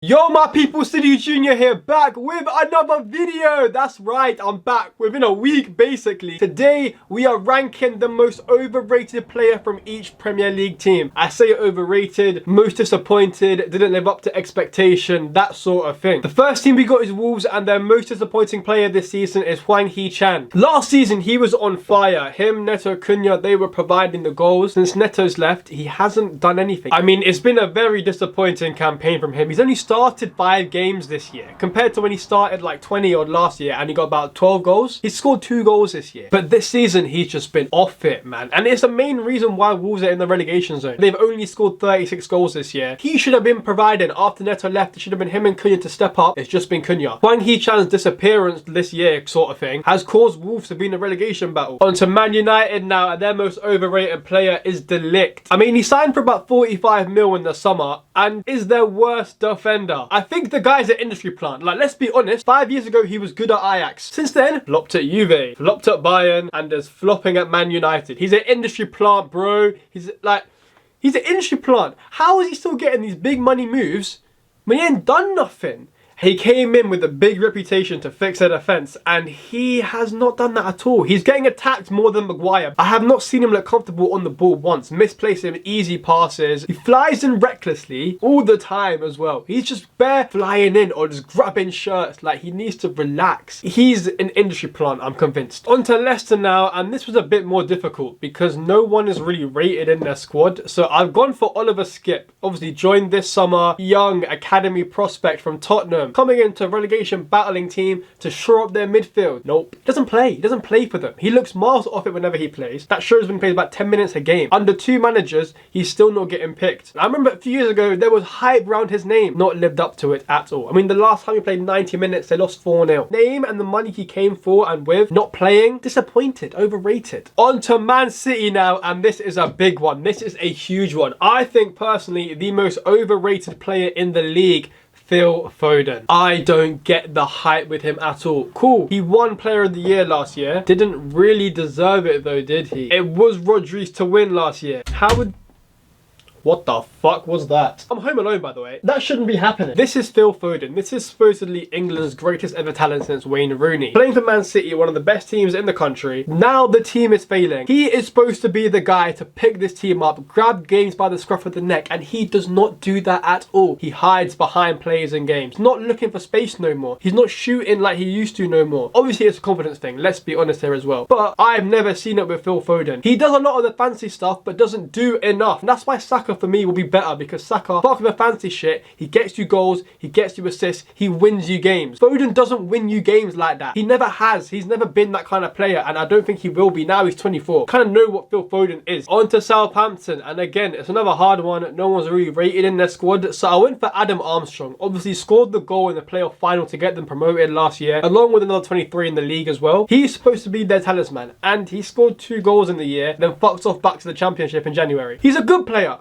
Yo my people, SidhuJr here, back with another video. That's right, I'm back within a week basically. Today we are ranking the most overrated player from each Premier League team. I say overrated, most disappointed, didn't live up to expectation, that sort of thing. The first team we got is Wolves, and their most disappointing player this season is Hwang Hee-chan. Last season he was on fire. Him, Neto, Cunha, they were providing the goals. Since Neto's left, he hasn't done anything. I mean, it's been a very disappointing campaign from him. He's only started 5 games this year compared to when he started like 20 odd last year and he got about 12 goals. He scored 2 goals this year, but this season he's just been off it, man, and it's the main reason why Wolves are in the relegation zone. They've only scored 36 goals this year. He should have been providing. After Neto left, it should have been him and Cunha to step up. It's just been Cunha. Hwang Hee-chan's disappearance this year sort of thing has caused Wolves to be in a relegation battle. On to Man United now, and their most overrated player is De Ligt. I mean, he signed for about 45 mil in the summer and is their worst defender. I think the guy's an industry plant. Like, let's be honest, 5 years ago he was good at Ajax. Since then, flopped at Juve, flopped at Bayern, and is flopping at Man United. He's an industry plant, bro. He's an industry plant. How is he still getting these big money moves when he ain't done nothing? He came in with a big reputation to fix their defence, and he has not done that at all. He's getting attacked more than Maguire. I have not seen him look comfortable on the ball once, misplacing easy passes. He flies in recklessly all the time as well. He's just bare flying in or just grabbing shirts. Like, he needs to relax. He's an industry plant, I'm convinced. On to Leicester now, and this was a bit more difficult because no one is really rated in their squad. So I've gone for Oliver Skipp. Obviously joined this summer, young academy prospect from Tottenham, coming into a relegation battling team to shore up their midfield. Nope. He doesn't play. He doesn't play for them. He looks miles off it whenever he plays. That shows when he plays about 10 minutes a game. Under 2 managers, he's still not getting picked. I remember a few years ago, there was hype around his name. Not lived up to it at all. I mean, the last time he played 90 minutes, they lost 4-0. Name and the money he came for and with, not playing, disappointed, overrated. On to Man City now, and this is a big one. This is a huge one. I think, personally, the most overrated player in the league, Phil Foden. I don't get the hype with him at all. Cool, he won Player of the Year last year. Didn't really deserve it though, did he? It was Rodri's to win last year. How would... What the fuck was that? I'm home alone, by the way. That shouldn't be happening. This is Phil Foden. This is supposedly England's greatest ever talent since Wayne Rooney. Playing for Man City, one of the best teams in the country. Now the team is failing. He is supposed to be the guy to pick this team up, grab games by the scruff of the neck, and he does not do that at all. He hides behind players in games. Not looking for space no more. He's not shooting like he used to no more. Obviously, it's a confidence thing. Let's be honest here as well. But I've never seen it with Phil Foden. He does a lot of the fancy stuff, but doesn't do enough. And that's why Saka for me will be better, because Saka, apart from the fancy shit, he gets you goals, he gets you assists, he wins you games. Foden doesn't win you games like that. He never has. He's never been that kind of player, and I don't think he will be. Now he's 24. Kind of know what Phil Foden is. On to Southampton, and again, it's another hard one. No one's really rated in their squad, so I went for Adam Armstrong. Obviously scored the goal in the playoff final to get them promoted last year, along with another 23 in the league as well. He's supposed to be their talisman, and he scored 2 goals in the year, then fucks off back to the Championship in January. He's a good player,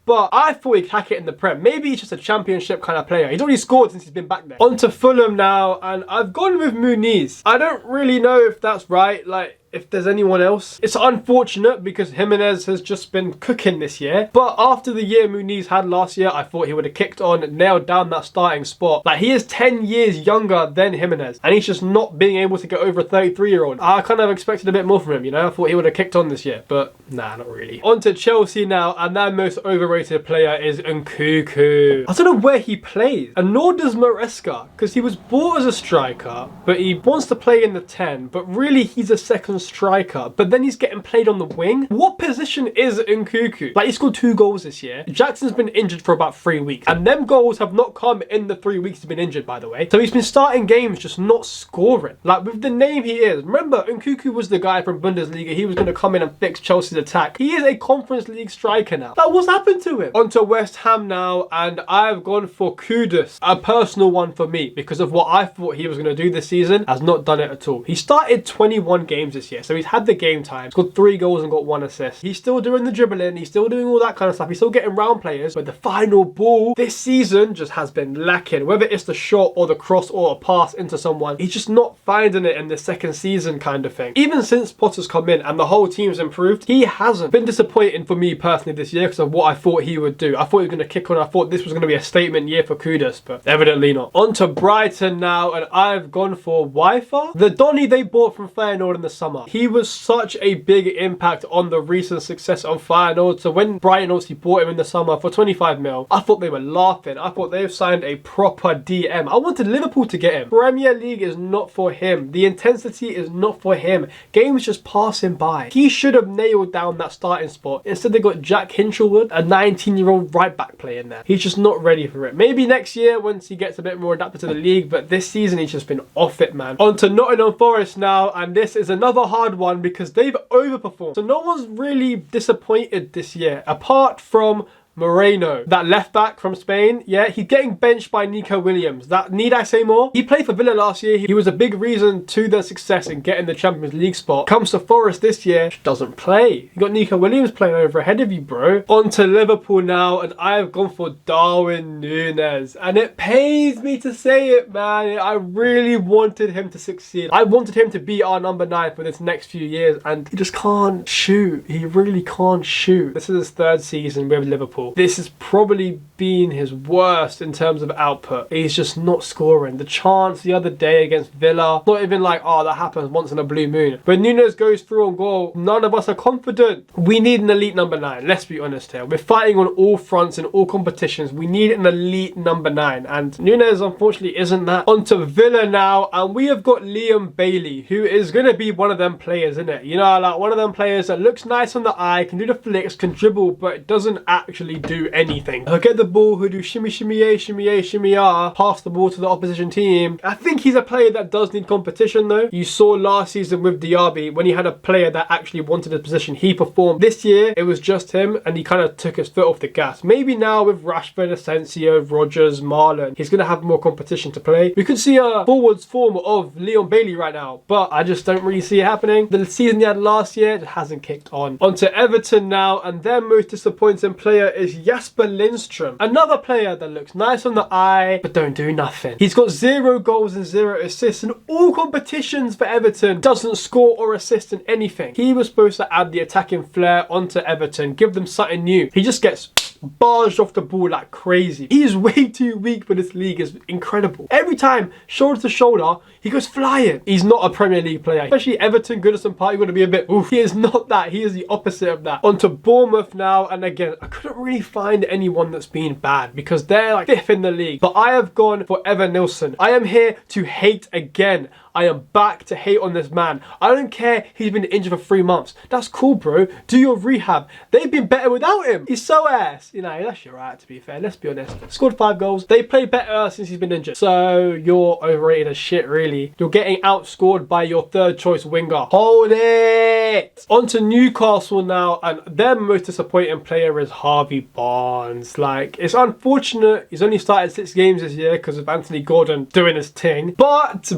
but I thought he'd hack it in the Prem. Maybe he's just a Championship kind of player. He's already scored since he's been back there. On to Fulham now, and I've gone with Muniz. I don't really know if that's right, like, if there's anyone else. It's unfortunate because Jimenez has just been cooking this year. But after the year Muniz had last year, I thought he would have kicked on and nailed down that starting spot. Like, he is 10 years younger than Jimenez, and he's just not being able to get over a 33-year-old. I kind of expected a bit more from him, you know? I thought he would have kicked on this year, but nah, not really. On to Chelsea now, and their most overrated player is Nkunku. I don't know where he plays, and nor does Maresca, because he was bought as a striker, but he wants to play in the 10, but really he's a second striker, but then he's getting played on the wing. What position is Nkunku? Like, he scored 2 goals this year. Jackson's been injured for about 3 weeks, and them goals have not come in the 3 weeks he's been injured, by the way. So he's been starting games just not scoring. Like, with the name he is. Remember, Nkunku was the guy from Bundesliga. He was going to come in and fix Chelsea's attack. He is a Conference League striker now. Like, what's happened to him? On to West Ham now, and I've gone for Kudus. A personal one for me, because of what I thought he was going to do this season. Has not done it at all. He started 21 games this year, so he's had the game time, scored 3 goals and got 1 assist. He's still doing the dribbling, he's still doing all that kind of stuff, he's still getting round players, but the final ball this season just has been lacking. Whether it's the shot or the cross or a pass into someone, he's just not finding it in the second season kind of thing. Even since Potter's come in and the whole team's improved, he hasn't. Been disappointing for me personally this year because of what I thought thought he would do. I thought he was going to kick on. I thought this was going to be a statement year for Kudus, but evidently not. On to Brighton now, and I've gone for Wi-Fi. The Donny they bought from Feyenoord in the summer. He was such a big impact on the recent success of Feyenoord. So when Brighton obviously bought him in the summer for 25 mil, I thought they were laughing. I thought they've signed a proper DM. I wanted Liverpool to get him. Premier League is not for him. The intensity is not for him. Games just pass him by. He should have nailed down that starting spot. Instead they got Jack Hinchelwood, a 19-year-old right back player in there. He's just not ready for it. Maybe next year once he gets a bit more adapted to the league, but this season he's just been off it, man. On to Nottingham Forest now, and this is another hard one because they've overperformed. So no one's really disappointed this year apart from Moreno, that left back from Spain. Yeah, he's getting benched by Nico Williams. That, need I say more? He played for Villa last year. He was a big reason to their success in getting the Champions League spot. Comes to Forest this year, doesn't play. You got Nico Williams playing over ahead of you, bro. On to Liverpool now, and I have gone for Darwin Núñez. And it pains me to say it, man. I really wanted him to succeed. I wanted him to be our number 9 for this next few years, and he just can't shoot. He really can't shoot. This is his 3rd season with Liverpool. This has probably been his worst in terms of output. He's just not scoring. The chance the other day against Villa, not even like, oh, that happens once in a blue moon. When Núñez goes through on goal, none of us are confident. We need an elite number 9. Let's be honest here. We're fighting on all fronts in all competitions. We need an elite number 9. And Núñez, unfortunately, isn't that. On to Villa now. And we have got Liam Bailey, who is going to be one of them players, isn't it? You know, like one of them players that looks nice on the eye, can do the flicks, can dribble, but it doesn't actually do anything. He'll get the ball, who do shimmy shimmy a, shimmy a, shimmy ah, pass the ball to the opposition team. I think he's a player that does need competition though. You saw last season with Diaby, when he had a player that actually wanted his position, he performed. This year, it was just him, and he kind of took his foot off the gas. Maybe now with Rashford, Asensio, Rodgers, Marlon, he's going to have more competition to play. We could see a forwards form of Leon Bailey right now, but I just don't really see it happening. The season he had last year, it hasn't kicked on. On to Everton now, and their most disappointing player is Jasper Lindstrom. Another player that looks nice on the eye, but don't do nothing. He's got 0 goals and 0 assists in all competitions for Everton. Doesn't score or assist in anything. He was supposed to add the attacking flair onto Everton, give them something new. He just gets barged off the ball like crazy. He is way too weak for this league. It's incredible. Every time, shoulder to shoulder, he goes flying. He's not a Premier League player. Especially Everton, Goodison Park, you've got to be a bit oof. He is not that. He is the opposite of that. On to Bournemouth now, and again, I couldn't really find anyone that's been bad because they're like 5th in the league. But I have gone for Evan Nilsson. I am here to hate again. I am back to hate on this man. I don't care he's been injured for 3 months. That's cool, bro. Do your rehab. They've been better without him. He's so ass. You know, that's your right, to be fair. Let's be honest. Scored 5 goals. They played better since he's been injured. So you're overrated as shit, really. You're getting outscored by your 3rd choice winger. Hold it. On to Newcastle now, and their most disappointing player is Harvey Barnes. Like, it's unfortunate he's only started 6 games this year because of Anthony Gordon doing his thing. But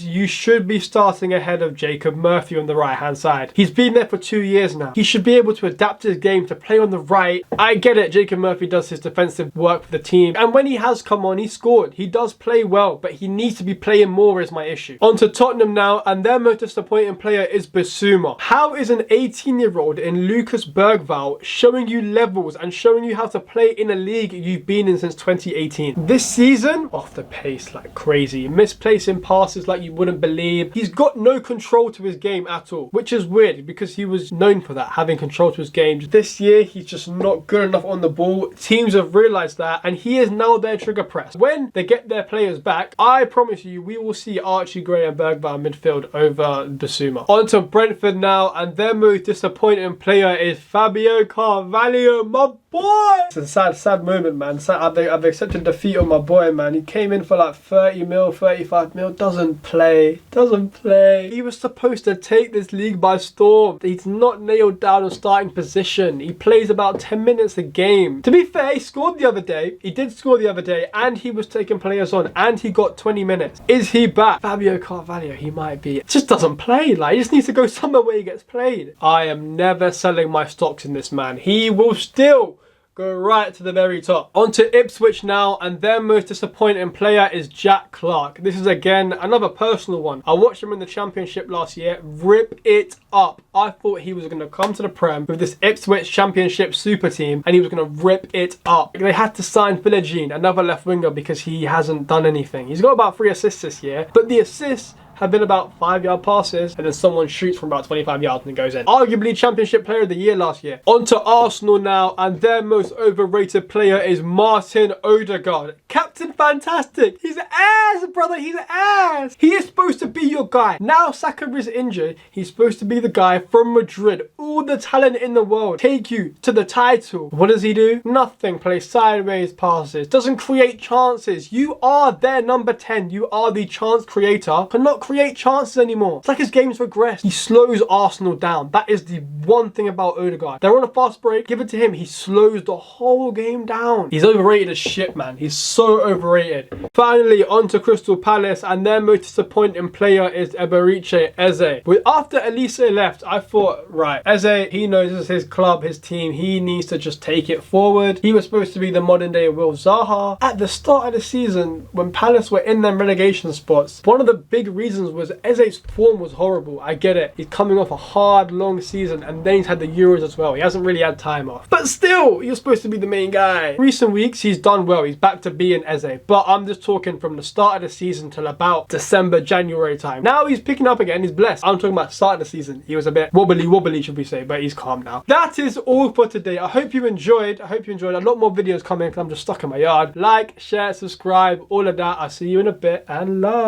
you should be starting ahead of Jacob Murphy on the right hand side. He's been there for 2 years now. He should be able to adapt his game to play on the right. I get it, Jacob Murphy does his defensive work for the team, and when he has come on, he scored. He does play well, but he needs to be playing more is my issue. On to Tottenham now, and their most disappointing player is Bissouma. How is an 18-year-old in Lucas Bergvall showing you levels and showing you how to play in a league you've been in since 2018? This season, off the pace like crazy. Misplacing passes like you wouldn't believe. He's got no control to his game at all, which is weird because he was known for that, having control to his game. This year, he's just not good enough on the ball. Teams have realised that, and he is now their trigger press. When they get their players back, I promise you, we will see Archie Gray and Bergvall midfield over Bissouma. On to Brentford now, and their most disappointing player is Fabio Carvalho, my boy. It's a sad moment, man. I've accepted defeat on my boy, man. He came in for like 30 mil, 35 mil, doesn't play. He was supposed to take this league by storm. He's not nailed down on starting position. He plays about 10 minutes a game. To be fair, he scored the other day. He did score the other day, and he was taking players on, and he got 20 minutes. Is he back? Fabio Carvalho, he might be. It just doesn't play. Like, he just needs to go somewhere where he gets played. I am never selling my stocks in this man. He will still go right to the very top. On to Ipswich now, and their most disappointing player is Jack Clark. This is again another personal one. I watched him in the Championship last year, rip it up. I thought he was going to come to the Prem with this Ipswich Championship super team and he was going to rip it up. They had to sign SidhuJr, another left winger, because he hasn't done anything. He's got about 3 assists this year, but the assists have been about 5-yard passes, and then someone shoots from about 25 yards and it goes in. Arguably Championship Player of the Year last year. On to Arsenal now, and their most overrated player is Martin Odegaard. Captain Fantastic. He's ass, brother. He's ass. He is supposed to be your guy. Now Saka is injured. He's supposed to be the guy from Madrid. All the talent in the world. Take you to the title. What does he do? Nothing. Plays sideways passes. Doesn't create chances. You are their number 10. You are the chance creator. Cannot create chances anymore. It's like his game's regressed. He slows Arsenal down. That is the one thing about Odegaard. They're on a fast break. Give it to him. He slows the whole game down. He's overrated as shit, man. He's so overrated. Finally, on to Crystal Palace, and their most disappointing player is Overrated Eze. After Elise left, I thought, right, Eze, he knows this is his club, his team. He needs to just take it forward. He was supposed to be the modern day Will Zaha. At the start of the season, when Palace were in them relegation spots, one of the big reasons was Eze's form was horrible. I get it. He's coming off a hard, long season, and then he's had the Euros as well. He hasn't really had time off. But still, you're supposed to be the main guy. Recent weeks, he's done well. He's back to being Eze. But I'm just talking from the start of the season till about December, January time. Now he's picking up again. He's blessed. I'm talking about start of the season. He was a bit wobbly, should we say, but he's calm now. That is all for today. I hope you enjoyed. A lot more videos coming because I'm just stuck in my yard. Like, share, subscribe, all of that. I'll see you in a bit, and love.